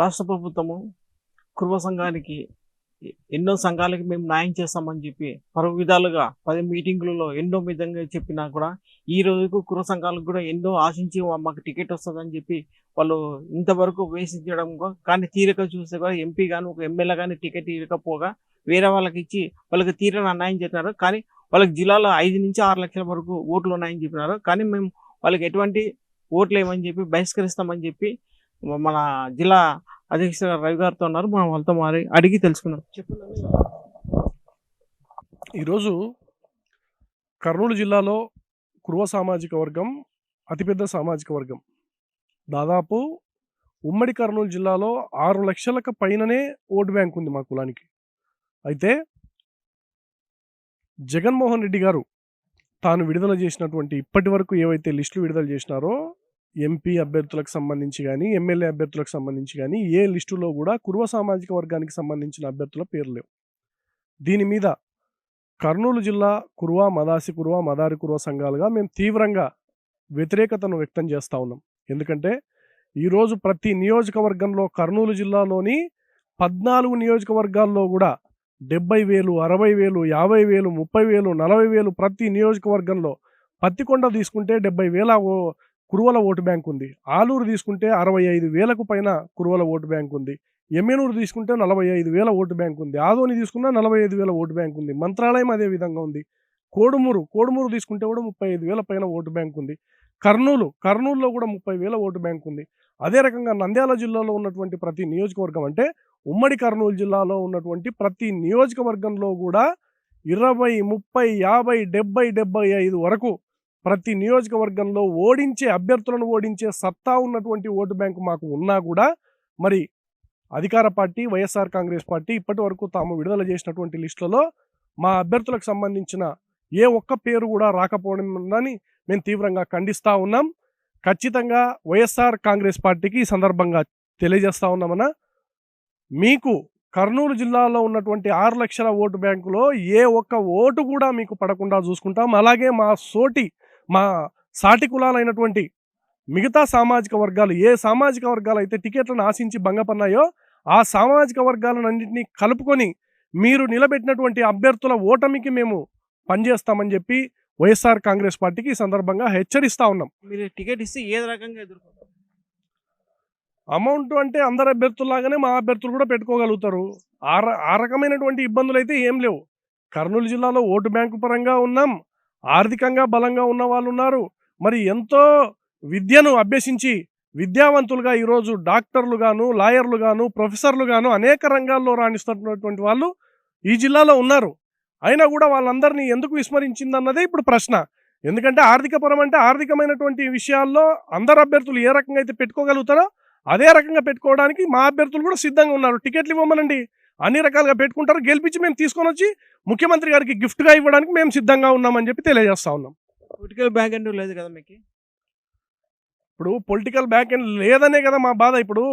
రాష్ట్ర ప్రభుత్వము కుర్మ సంఘానికి ఎన్నో సంఘాలకి మేము న్యాయం చేస్తామని చెప్పి పలు విధాలుగా 10 మీటింగులలో ఎన్నో విధంగా చెప్పినా కూడా ఈ రోజుకు కుర్మ సంఘాలకు కూడా ఎన్నో ఆశించి మాకు టికెట్ వస్తుందని చెప్పి వాళ్ళు ఇంతవరకు వేసించడం కానీ తీరిక చూస్తే కూడా ఎంపీ కానీ ఒక ఎమ్మెల్యే కానీ టికెట్ ఇవ్వకపోగా వేరే వాళ్ళకి ఇచ్చి వాళ్ళకి తీరని అన్యాయం చెప్పినారు. కానీ వాళ్ళకి జిల్లాలో 5 నుంచి 6 లక్షల వరకు ఓట్లు ఉన్నాయని చెప్పినారు. కానీ మేము వాళ్ళకి ఎటువంటి ఓట్లు ఏమని చెప్పి బహిష్కరిస్తామని చెప్పి మన జిల్లా అధ్యక్షుడు రవి గారితో ఉన్నారు. మనం వాళ్ళతో మరి అడిగి తెలుసుకున్నాం. చెప్పండి. ఈరోజు కర్నూలు జిల్లాలో కుర్మ సామాజిక వర్గం అతిపెద్ద సామాజిక వర్గం. దాదాపు ఉమ్మడి కర్నూలు జిల్లాలో 6 లక్షలకు పైననే ఓటు బ్యాంక్ ఉంది మా కులానికి. అయితే జగన్మోహన్ రెడ్డి గారు తాను విడుదల చేసినటువంటి ఇప్పటి వరకు ఏవైతే లిస్టులు విడుదల చేసినారో ఎంపీ అభ్యర్థులకు సంబంధించి కానీ ఎమ్మెల్యే అభ్యర్థులకు సంబంధించి కానీ ఏ లిస్టులో కూడా కుర్మ సామాజిక వర్గానికి సంబంధించిన అభ్యర్థుల పేర్లు లేవు. దీని మీద కర్నూలు జిల్లా కుర్మ మదాసి కుర్మ మదారి కుర్మ సంఘాలుగా మేము తీవ్రంగా వ్యతిరేకతను వ్యక్తం చేస్తూ ఉన్నాం. ఎందుకంటే ఈరోజు ప్రతి నియోజకవర్గంలో కర్నూలు జిల్లాలోని 14 నియోజకవర్గాల్లో కూడా 70,000, 60,000, 50,000, 30,000, 40,000 ప్రతి నియోజకవర్గంలో. పత్తికొండ తీసుకుంటే 70,000 కురువల ఓటు బ్యాంక్ ఉంది. ఆలూరు తీసుకుంటే 65,000కు పైన కురువల ఓటు బ్యాంక్ ఉంది. ఎమ్మెనూరు తీసుకుంటే 45,000 ఓటు బ్యాంక్ ఉంది. ఆదోని తీసుకున్నా 45,000 ఓటు బ్యాంక్ ఉంది. మంత్రాలయం అదే విధంగా ఉంది. కోడుమూరు తీసుకుంటే కూడా 35,000 పైన ఓటు బ్యాంక్ ఉంది. కర్నూలులో కూడా 30,000 ఓటు బ్యాంక్ ఉంది. అదే రకంగా నంద్యాల జిల్లాలో ఉన్నటువంటి ప్రతి నియోజకవర్గం అంటే ఉమ్మడి కర్నూలు జిల్లాలో ఉన్నటువంటి ప్రతి నియోజకవర్గంలో కూడా 20, 30, 50, 70, 75 వరకు ప్రతి నియోజకవర్గంలో అభ్యర్థులను ఓడించే సత్తా ఉన్నటువంటి ఓటు బ్యాంకు మాకు ఉన్నా కూడా మరి అధికార పార్టీ వైఎస్ఆర్ కాంగ్రెస్ పార్టీ ఇప్పటి వరకు తాము విడుదల చేసినటువంటి లిస్టులలో మా అభ్యర్థులకు సంబంధించిన ఏ ఒక్క పేరు కూడా రాకపోవడాన్ని మేము తీవ్రంగా ఖండిస్తూ ఉన్నాం. ఖచ్చితంగా వైఎస్ఆర్ కాంగ్రెస్ పార్టీకి ఈ సందర్భంగా తెలియజేస్తూ ఉన్నామన్నా, మీకు కర్నూలు జిల్లాలో ఉన్నటువంటి 6 లక్షల ఓటు బ్యాంకులో ఏ ఒక్క ఓటు కూడా మీకు పడకుండా చూసుకుంటాం. అలాగే మా సాటి కులాలైనటువంటి మిగతా సామాజిక వర్గాలు ఏ సామాజిక వర్గాలు అయితే టికెట్లను ఆశించి భంగపన్నాయో ఆ సామాజిక వర్గాలన్నింటినీ కలుపుకొని మీరు నిలబెట్టినటువంటి అభ్యర్థుల ఓటమికి మేము పనిచేస్తామని చెప్పి వైఎస్ఆర్ కాంగ్రెస్ పార్టీకి ఈ సందర్భంగా హెచ్చరిస్తూ ఉన్నాం. మీరు టికెట్ ఇస్తే ఏ రకంగా ఎదుర్కొంటారు? అమౌంట్ అంటే అందరు అభ్యర్థుల్లాగానే మా అభ్యర్థులు కూడా పెట్టుకోగలుగుతారు. ఆ రకమైనటువంటి ఇబ్బందులు అయితే ఏం లేవు. కర్నూలు జిల్లాలో ఓటు బ్యాంకు పరంగా ఉన్నాం, ఆర్థికంగా బలంగా ఉన్న వాళ్ళు ఉన్నారు. మరి ఎంతో విద్యను అభ్యసించి విద్యావంతులుగా ఈరోజు డాక్టర్లు గాను, లాయర్లు గాను, ప్రొఫెసర్లు గాను అనేక రంగాల్లో రాణిస్తున్నటువంటి వాళ్ళు ఈ జిల్లాలో ఉన్నారు. అయినా కూడా వాళ్ళందరినీ ఎందుకు విస్మరించిందన్నదే ఇప్పుడు ప్రశ్న. ఎందుకంటే ఆర్థికమైనటువంటి విషయాల్లో అందరు అభ్యర్థులు ఏ రకంగా అయితే పెట్టుకోగలుగుతారో అదే రకంగా పెట్టుకోవడానికి మా అభ్యర్థులు కూడా సిద్ధంగా ఉన్నారు. టికెట్లు ఇవ్వమనండి, అన్ని రకాలుగా పెట్టుకుంటారు. గెలిపించి మేము తీసుకొని వచ్చి ముఖ్యమంత్రి గారికి గిఫ్ట్గా ఇవ్వడానికి మేము సిద్ధంగా ఉన్నామని చెప్పి తెలియజేస్తా ఉన్నాం. పొలిటికల్ బ్యాక్ ఎండ్ లేదు కదా మీకు? ఇప్పుడు పొలిటికల్ బ్యాక్ ఎండ్ లేదనే కదా మా బాధ. ఇప్పుడు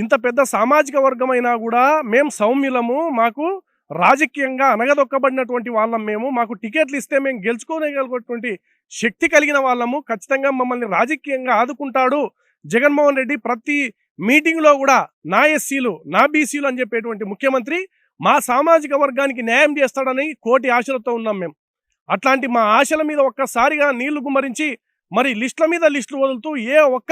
ఇంత పెద్ద సామాజిక వర్గమైనా కూడా మేము సౌమ్యులము, మాకు రాజకీయంగా అనగదొక్కబడినటువంటి వాళ్ళం మాకు టికెట్లు ఇస్తే మేము గెలుచుకోగలిగినటువంటి శక్తి కలిగిన వాళ్ళము. ఖచ్చితంగా మమ్మల్ని రాజకీయంగా ఆదుకుంటాడు జగన్మోహన్ రెడ్డి. ప్రతి మీటింగ్లో కూడా నా ఎస్సీలు, నా బీసీలు అని చెప్పేటువంటి ముఖ్యమంత్రి మా సామాజిక వర్గానికి న్యాయం చేస్తాడని కోటి ఆశలతో ఉన్నాం మేము. అట్లాంటి మా ఆశల మీద ఒక్కసారిగా నీళ్లు గుమ్మరించి మరి లిస్టుల మీద లిస్టులు వదులుతూ ఏ ఒక్క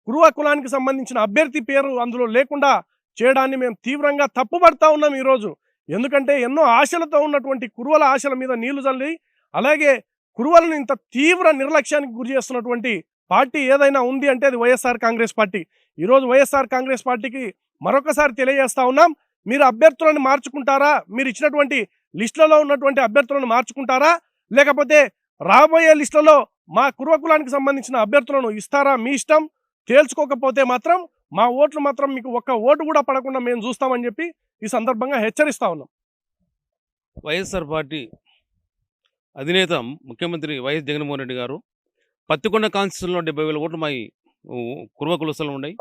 కురువ కులానికి సంబంధించిన అభ్యర్థి పేరు అందులో లేకుండా చేయడాన్ని మేము తీవ్రంగా తప్పుపడతా ఉన్నాం ఈరోజు. ఎందుకంటే ఎన్నో ఆశలతో ఉన్నటువంటి కురువల ఆశల మీద నీళ్లు చల్లి అలాగే కురువలను ఇంత తీవ్ర నిర్లక్ష్యానికి గురి చేస్తున్నటువంటి పార్టీ ఏదైనా ఉంది అంటే అది వైఎస్ఆర్ కాంగ్రెస్ పార్టీ. ఈరోజు వైఎస్ఆర్ కాంగ్రెస్ పార్టీకి మరొకసారి తెలియజేస్తా ఉన్నాం, మీరు అభ్యర్థులను మార్చుకుంటారా? మీరు ఇచ్చినటువంటి లిస్టులలో ఉన్నటువంటి అభ్యర్థులను మార్చుకుంటారా? లేకపోతే రాబోయే లిస్టులలో మా కుర్మ కులానికి సంబంధించిన అభ్యర్థులను ఇస్తారా? మీ ఇష్టం. తేల్చుకోకపోతే మాత్రం మా ఓట్లు మాత్రం మీకు ఒక్క ఓటు కూడా పడకుండా మేము చూస్తామని చెప్పి ఈ సందర్భంగా హెచ్చరిస్తా ఉన్నాం. వైఎస్ఆర్ పార్టీ అధినేత ముఖ్యమంత్రి వైఎస్ జగన్మోహన్ రెడ్డి గారు పత్తికొండ కాన్స్టిట్యూషన్లో 70,000 ఓట్లు మా కుర్మ కులస్తులు ఉన్నాయి.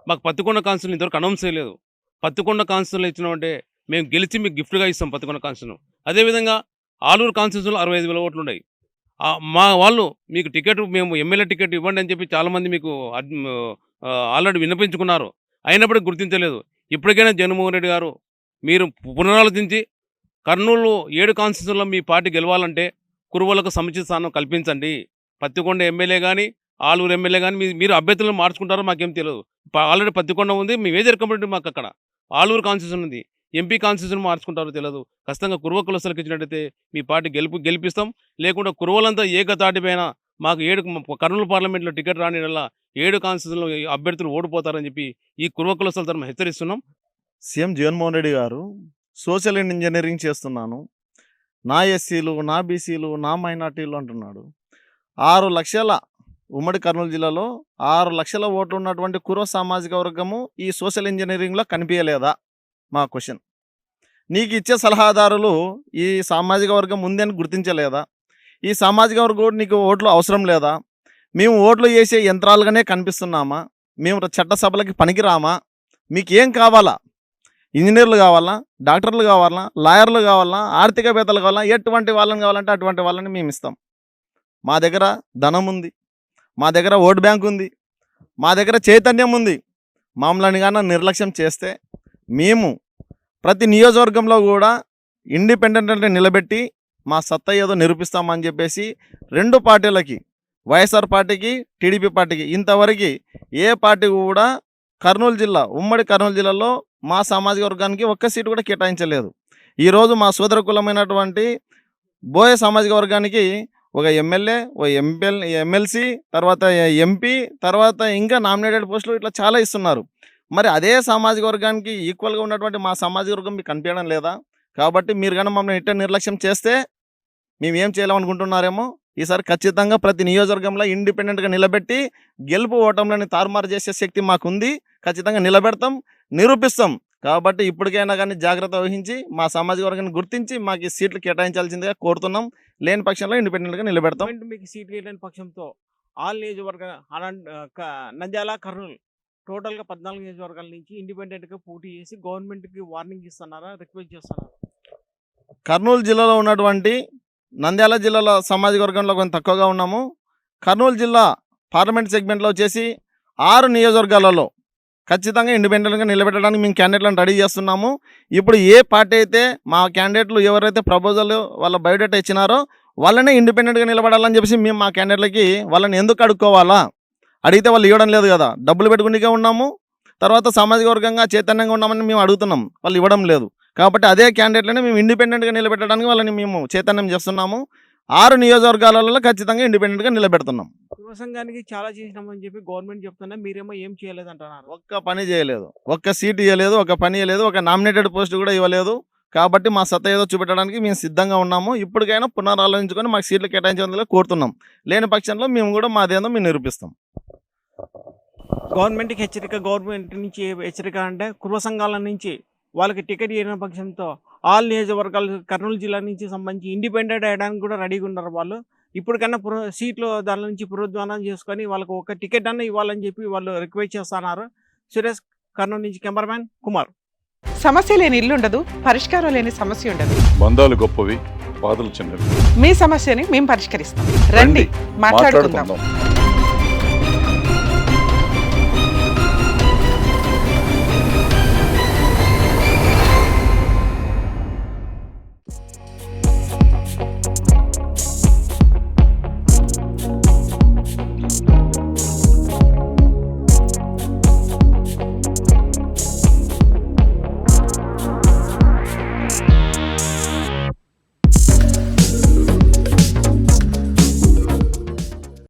మాకు పత్తికొండ కాన్స్టిట్యూషన్ ఇంతవరకు అనౌన్స్ చేయలేదు. పత్తికొండ కాన్స్టిట్యూషన్లో ఇచ్చినామంటే మేము గెలిచి మీకు గిఫ్ట్గా ఇస్తాం పత్తికొండ కాన్స్టిట్యూషన్. అదేవిధంగా ఆలూరు కాన్స్టిట్యూషన్లో 65,000 ఓట్లు ఉన్నాయి. మా వాళ్ళు మీకు టికెట్ మేము ఎమ్మెల్యే టికెట్ ఇవ్వండి అని చెప్పి చాలామంది మీకు ఆల్రెడీ విన్నపించుకున్నారు. అయినప్పటికీ గుర్తించలేదు. ఇప్పటికైనా జగన్మోహన్ రెడ్డి గారు మీరు పునరాలోచించి కర్నూలు 7 కాన్స్టిట్యూషన్లో మీ పార్టీ గెలవాలంటే కురువలకు సముచిత స్థానం కల్పించండి. పత్తికొండ ఎమ్మెల్యే కానీ ఆలూరు ఎమ్మెల్యే కానీ మీరు అభ్యర్థులను మార్చుకుంటారో మాకేం తెలియదు. ఆల్రెడీ పత్తికొండ ఉంది, మీ మేజర్ కమ్యూనిటీ మాకు అక్కడ. ఆలూరు కాన్స్టిట్యూషన్ ఉంది, ఎంపీ కాన్స్టిట్యూషన్ మార్చుకుంటారో తెలియదు. ఖచ్చితంగా కురువ కులస్తులకు ఇచ్చినట్టయితే మీ పార్టీ గెలిపిస్తాం. లేకుండా కురువలంతా ఏకతాటిపైన మాకు 7 కర్నూలు పార్లమెంట్లో టికెట్ రాని వల్ల 7 కాన్స్టిట్యూషన్లో అభ్యర్థులు ఓడిపోతారని చెప్పి ఈ కురువ కులస్తుల తరఫున హెచ్చరిస్తున్నాం. సీఎం జగన్మోహన్ రెడ్డి గారు సోషల్ ఇంజనీరింగ్ చేస్తున్నాను, నా ఎస్సీలు, నా బీసీలు, నా మైనార్టీలు అంటున్నాడు. 6 లక్షల ఉమ్మడి కర్నూలు జిల్లాలో 6 లక్షల ఓట్లు ఉన్నటువంటి కుర్వ సామాజిక వర్గము ఈ సోషల్ ఇంజనీరింగ్లో కనిపించలేదా? మా క్వశ్చన్. నీకు ఇచ్చే సలహాదారులు ఈ సామాజిక వర్గం ఉందని గుర్తించలేదా? ఈ సామాజిక వర్గం నీకు ఓట్లు అవసరం లేదా? మేము ఓట్లు వేసే యంత్రాలుగానే కనిపిస్తున్నామా? మేము చట్టసభలకి పనికిరామా? మీకు ఏం కావాలా? ఇంజనీర్లు కావాలా, డాక్టర్లు కావాలా, లాయర్లు కావాలా, ఆర్థికవేత్తలు కావాలా, ఎటువంటి వాళ్ళని కావాలంటే అటువంటి వాళ్ళని మేము ఇస్తాం. మా దగ్గర ధనం ఉంది, మా దగ్గర ఓట్ బ్యాంక్ ఉంది, మా దగ్గర చైతన్యం ఉంది. మామూలని కానీ నిర్లక్ష్యం చేస్తే మేము ప్రతి నియోజకవర్గంలో కూడా ఇండిపెండెంట్ని నిలబెట్టి మా సత్తా ఏదో నిరూపిస్తామని చెప్పేసి 2 పార్టీలకి, వైఎస్ఆర్ పార్టీకి, టీడీపీ పార్టీకి, ఇంతవరకు ఏ పార్టీ కూడా కర్నూలు జిల్లా, ఉమ్మడి కర్నూలు జిల్లాలో మా సామాజిక వర్గానికి ఒక్క సీటు కూడా కేటాయించలేదు. ఈరోజు మా సోదర కులమైనటువంటి బోయ సామాజిక వర్గానికి ఒక ఎమ్మెల్యే, ఒక ఎమ్మెల్సీ, తర్వాత ఎంపీ, తర్వాత ఇంకా నామినేటెడ్ పోస్టులు ఇట్లా చాలా ఇస్తున్నారు. మరి అదే సామాజిక వర్గానికి ఈక్వల్గా ఉన్నటువంటి మా సామాజిక వర్గం మీకు కనిపించడం లేదా? కాబట్టి మీరు కానీ మమ్మల్ని ఇట్టే నిర్లక్ష్యం చేస్తే మేము ఏం చేయాలనుకుంటున్నారేమో. ఈసారి ఖచ్చితంగా ప్రతి నియోజకవర్గంలో ఇండిపెండెంట్గా నిలబెట్టి గెలుపు ఓటంలోని తారుమారు చేసే శక్తి మాకుంది. ఖచ్చితంగా నిలబెడతాం, నిరూపిస్తాం. కాబట్టి ఇప్పటికైనా కానీ జాగ్రత్త వహించి మా సామాజిక వర్గాన్ని గుర్తించి మాకు ఈ సీట్లు కేటాయించాల్సిందిగా కోరుతున్నాం. లేని పక్షంలో ఇండిపెండెంట్గా నిలబెడతాం. మీకు సీట్ కేటాయిన పక్షంతో ఆల్ నియోజకవర్గ నంద్యాల, కర్నూలు టోటల్గా 14 నియోజకవర్గాల నుంచి ఇండిపెండెంట్గా పోటీ చేసి గవర్నమెంట్కి వార్నింగ్ ఇస్తున్నారా, రిక్వెస్ట్ చేస్తున్నారా? కర్నూలు జిల్లాలో ఉన్నటువంటి నంద్యాల జిల్లాలో సామాజిక వర్గంలో కొంచెం తక్కువగా ఉన్నాము. కర్నూలు జిల్లా పార్లమెంట్ సెగ్మెంట్లో వచ్చేసి 6 నియోజకవర్గాలలో ఖచ్చితంగా ఇండిపెండెంట్గా నిలబెట్టడానికి మేము క్యాండిడేట్లను రెడీ చేస్తున్నాము. ఇప్పుడు ఏ పార్టీ అయితే మా క్యాండిడేట్లు ఎవరైతే ప్రపోజల్ వాళ్ళ బయోడేటా ఇచ్చినారో వాళ్ళనే ఇండిపెండెంట్గా నిలబడాలని చెప్పేసి మేము మా క్యాండిడేట్లకి వాళ్ళని ఎందుకు అడుక్కోవాలా? అడిగితే వాళ్ళు ఇవ్వడం లేదు కదా. డబ్బులు పెట్టుకునికే ఉన్నాము, తర్వాత సామాజిక వర్గంగా చైతన్యంగా ఉన్నామని మేము అడుగుతున్నాం, వాళ్ళు ఇవ్వడం లేదు. కాబట్టి అదే క్యాండిడేట్లని మేము ఇండిపెండెంట్గా నిలబెట్టడానికి వాళ్ళని మేము చైతన్యం చేస్తున్నాము. 6 నియోజకవర్గాలలో ఖచ్చితంగా ఇండిపెండెంట్గా నిలబెడుతున్నాం. కుర్మ సంఘానికి చాలా చేసినామని చెప్పి గవర్నమెంట్ చెప్తున్నా, మీరేమో ఏం చేయలేదు అంటున్నారు. ఒక్క పని చేయలేదు, ఒక్క సీట్ ఇవ్వలేదు, ఒక పని ఇవ్వలేదు, ఒక నామినేటెడ్ పోస్ట్ కూడా ఇవ్వలేదు. కాబట్టి మా సత్తా ఏదో చూపెట్టడానికి మేము సిద్ధంగా ఉన్నాము. ఇప్పటికైనా పునరాలోచించుకొని మాకు సీట్లు కేటాయించేందుకు కోరుతున్నాం. లేని పక్షంలో మేము కూడా మాదేందో మేము నిరూపిస్తాం. గవర్నమెంట్కి హెచ్చరిక, గవర్నమెంట్ నుంచి హెచ్చరిక అంటే కుర్మ సంఘాల నుంచి వాళ్ళకి టికెట్ ఇవ్వని పక్షంతో ఆల్ నియోజకవర్గాలు కర్నూలు జిల్లా నుంచి సంబంధించి ఇండిపెండెంట్ అయ్యడానికి కూడా రెడీగా ఉన్నారు వాళ్ళు. ఇప్పటికన్నా సీట్లు దాని నుంచి పునరుద్ధానం చేసుకొని వాళ్ళకు ఒక టికెట్ అన్న ఇవ్వాలని చెప్పి వాళ్ళు రిక్వెస్ట్ చేస్తున్నారు. సురేష్, కర్నూలు నుంచి కెమెరామ్యాన్ కుమార్. సమస్య లేని ఇల్లు ఉండదు, పరిష్కారం లేని సమస్య ఉండదు. బంధాలు గొప్పవి, బాధలు చిన్నవి. మీ సమస్యని మేము పరిష్కరిస్తాం. రండి, మాట్లాడుకుందాం.